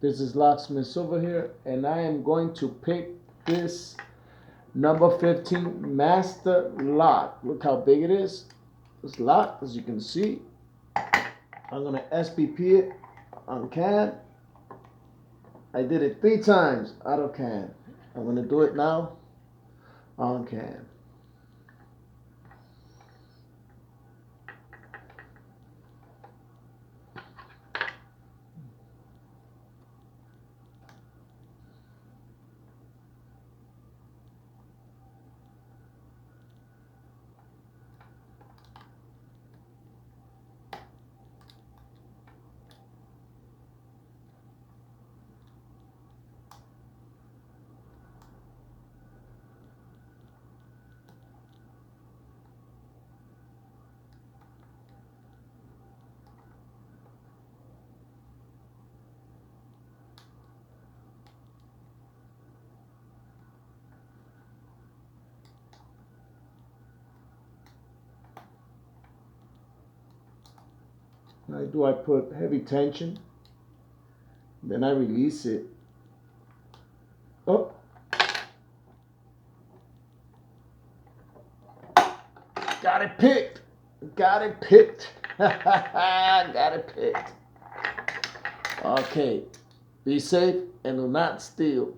This is Locksmith Silva here, and I am going to pick this number 15 master lock. Look how big it is. This lock, as you can see. I'm gonna SPP it on can. I did it 3 times out of can. I'm gonna do it now on can. I put heavy tension, then I release it. Oh, got it picked. Got it picked. Got it picked. Okay, be safe and do not steal.